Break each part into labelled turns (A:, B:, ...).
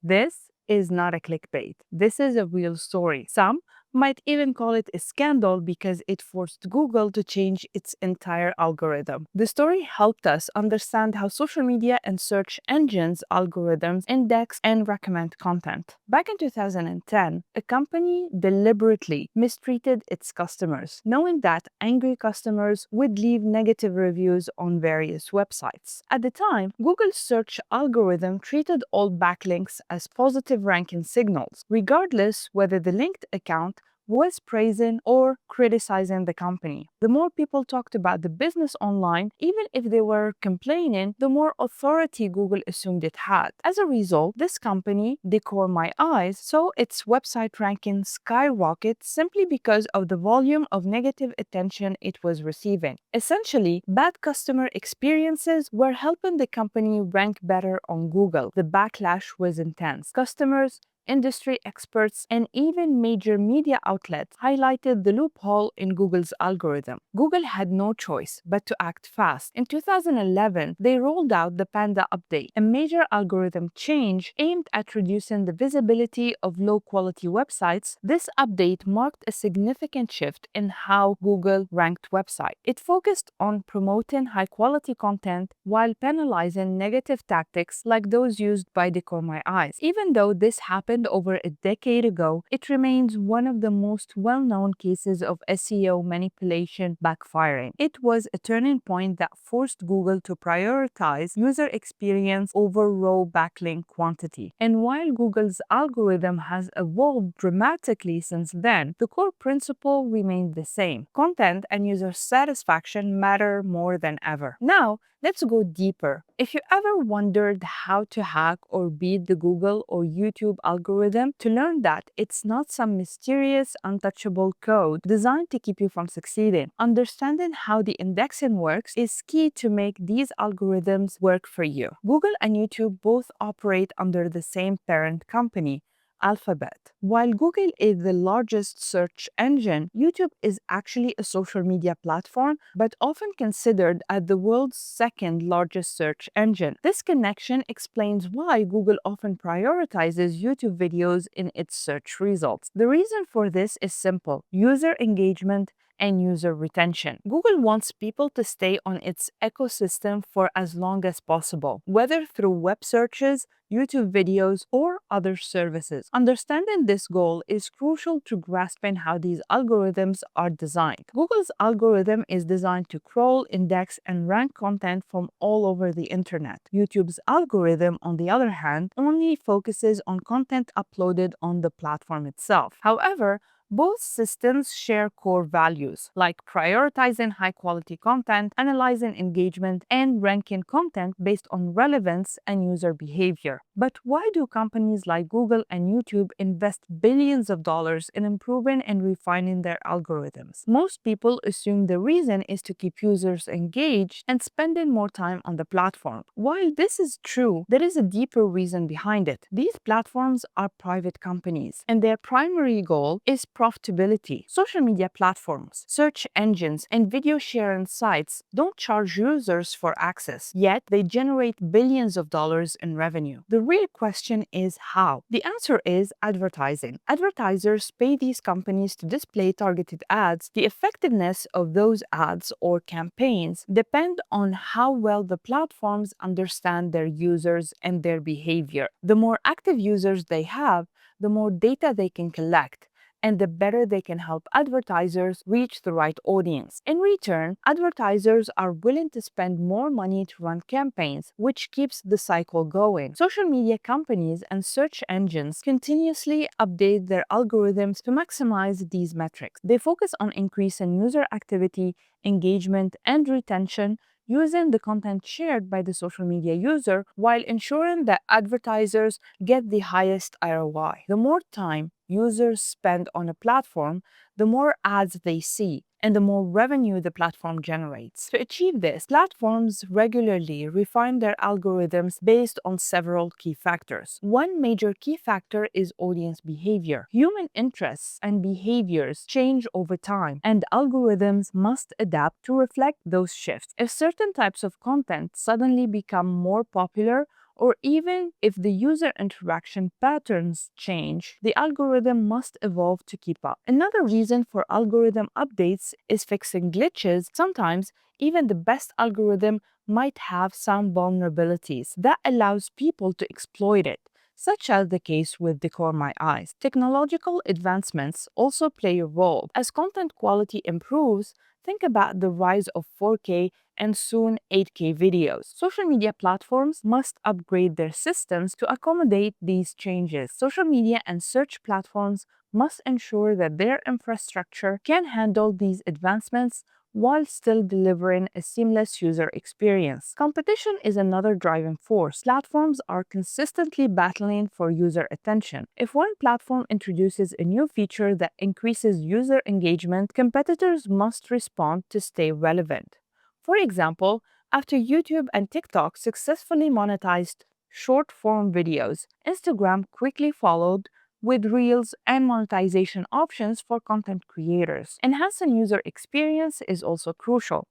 A: This is not a clickbait. This is a real story. Some might even call it a scandal because it forced Google to change its entire algorithm. The story helped us understand how social media and search engines algorithms index and recommend content. Back in 2010, a company deliberately mistreated its customers, knowing that angry customers would leave negative reviews on various websites. At the time, Google's search algorithm treated all backlinks as positive ranking signals, regardless whether the linked account was praising or criticizing the company. The more people talked about the business online, even if they were complaining, the more authority Google assumed it had. As a result, this company, Decor My Eyes, saw its website ranking skyrocket simply because of the volume of negative attention it was receiving. Essentially, bad customer experiences were helping the company rank better on Google. The backlash was intense. Customers, industry experts, and even major media outlets highlighted the loophole in Google's algorithm. Google had no choice but to act fast. In 2011, they rolled out the Panda update, a major algorithm change aimed at reducing the visibility of low-quality websites. This update marked a significant shift in how Google ranked websites. It focused on promoting high-quality content while penalizing negative tactics like those used by Decor My Eyes. Even though this happened over a decade ago, it remains one of the most well-known cases of SEO manipulation backfiring. It was a turning point that forced Google to prioritize user experience over raw backlink quantity. And while Google's algorithm has evolved dramatically since then, the core principle remained the same. Content and user satisfaction matter more than ever. Now, let's go deeper. If you ever wondered how to hack or beat the Google or YouTube algorithm, to learn that it's not some mysterious, untouchable code designed to keep you from succeeding. Understanding how the indexing works is key to make these algorithms work for you. Google and YouTube both operate under the same parent company, Alphabet. While Google is the largest search engine, YouTube is actually a social media platform, but often considered as the world's second largest search engine. This connection explains why Google often prioritizes YouTube videos in its search results. The reason for this is simple: user engagement and user retention. Google wants people to stay on its ecosystem for as long as possible, whether through web searches, YouTube videos, or other services. Understanding this goal is crucial to grasping how these algorithms are designed. Google's algorithm is designed to crawl, index, and rank content from all over the internet. YouTube's algorithm, on the other hand, only focuses on content uploaded on the platform itself. However, both systems share core values like prioritizing high-quality content, analyzing engagement, and ranking content based on relevance and user behavior. But why do companies like Google and YouTube invest billions of dollars in improving and refining their algorithms? Most people assume the reason is to keep users engaged and spending more time on the platform. While this is true, there is a deeper reason behind it. These platforms are private companies, and their primary goal is profitability. Social media platforms, search engines, and video sharing sites don't charge users for access, yet they generate billions of dollars in revenue. The real question is how. The answer is advertising. Advertisers pay these companies to display targeted ads. The effectiveness of those ads or campaigns depend on how well the platforms understand their users and their behavior. The more active users they have, the more data they can collect, and the better they can help advertisers reach the right audience. In return, advertisers are willing to spend more money to run campaigns, which keeps the cycle going. Social media companies and search engines continuously update their algorithms to maximize these metrics. They focus on increasing user activity, engagement, and retention using the content shared by the social media user while ensuring that advertisers get the highest ROI. The more time users spend on a platform, the more ads they see, and the more revenue the platform generates. To achieve this, platforms regularly refine their algorithms based on several key factors. One major key factor is audience behavior. Human interests and behaviors change over time, and algorithms must adapt to reflect those shifts. If certain types of content suddenly become more popular, or even if the user interaction patterns change, the algorithm must evolve to keep up. Another reason for algorithm updates is fixing glitches. Sometimes even the best algorithm might have some vulnerabilities that allows people to exploit it, such as the case with Decor My Eyes. Technological advancements also play a role. As content quality improves, think about the rise of 4K and soon 8K videos. Social media platforms must upgrade their systems to accommodate these changes. Social media and search platforms must ensure that their infrastructure can handle these advancements while still delivering a seamless user experience. Competition is another driving force. Platforms are consistently battling for user attention. If one platform introduces a new feature that increases user engagement, competitors must respond to stay relevant. For example, after YouTube and TikTok successfully monetized short form videos, Instagram quickly followed with Reels and monetization options for content creators. Enhancing user experience is also crucial.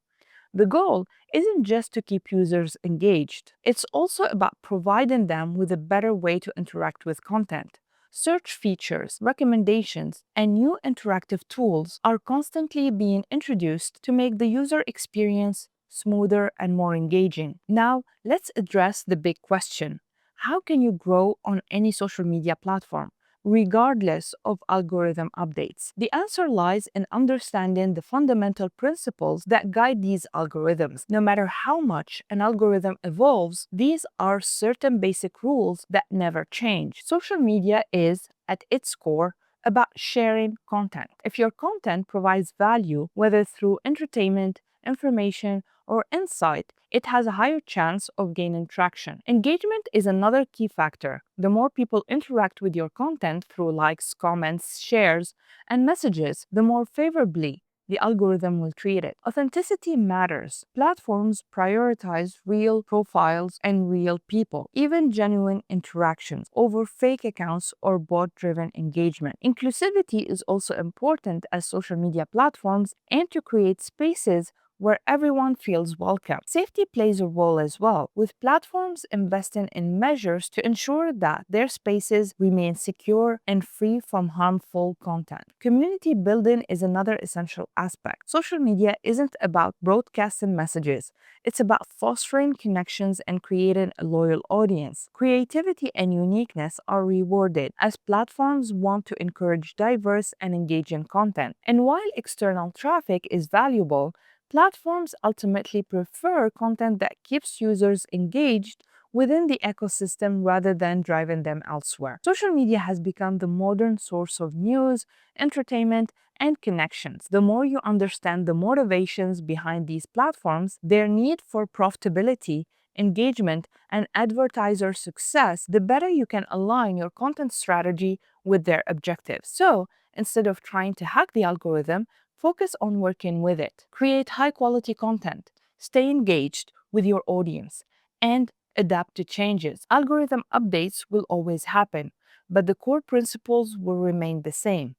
A: The goal isn't just to keep users engaged, it's also about providing them with a better way to interact with content. Search features, recommendations, and new interactive tools are constantly being introduced to make the user experience smoother and more engaging. Now, let's address the big question. How can you grow on any social media platform, regardless of algorithm updates? The answer lies in understanding the fundamental principles that guide these algorithms. No matter how much an algorithm evolves, these are certain basic rules that never change. Social media is, at its core, about sharing content. If your content provides value, whether through entertainment, information, or insight, it has a higher chance of gaining traction. Engagement is another key factor. The more people interact with your content through likes, comments, shares, and messages, the more favorably the algorithm will treat it. Authenticity matters. Platforms prioritize real profiles and real people, even genuine interactions, over fake accounts or bot-driven engagement. Inclusivity is also important as social media platforms aim to create spaces where everyone feels welcome. Safety plays a role as well, with platforms investing in measures to ensure that their spaces remain secure and free from harmful content. Community building is another essential aspect. Social media isn't about broadcasting messages, it's about fostering connections and creating a loyal audience. Creativity and uniqueness are rewarded as platforms want to encourage diverse and engaging content. And while external traffic is valuable, platforms ultimately prefer content that keeps users engaged within the ecosystem rather than driving them elsewhere. Social media has become the modern source of news, entertainment, and connections. The more you understand the motivations behind these platforms, their need for profitability, engagement, and advertiser success, the better you can align your content strategy with their objectives. So, instead of trying to hack the algorithm, focus on working with it. Create high quality content, stay engaged with your audience, and adapt to changes. Algorithm updates will always happen, but the core principles will remain the same.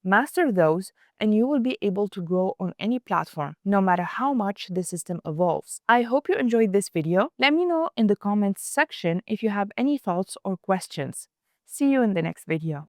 A: Master those, and you will be able to grow on any platform, no matter how much the system evolves. I hope you enjoyed this video. Let me know in the comments section if you have any thoughts or questions. See you in the next video.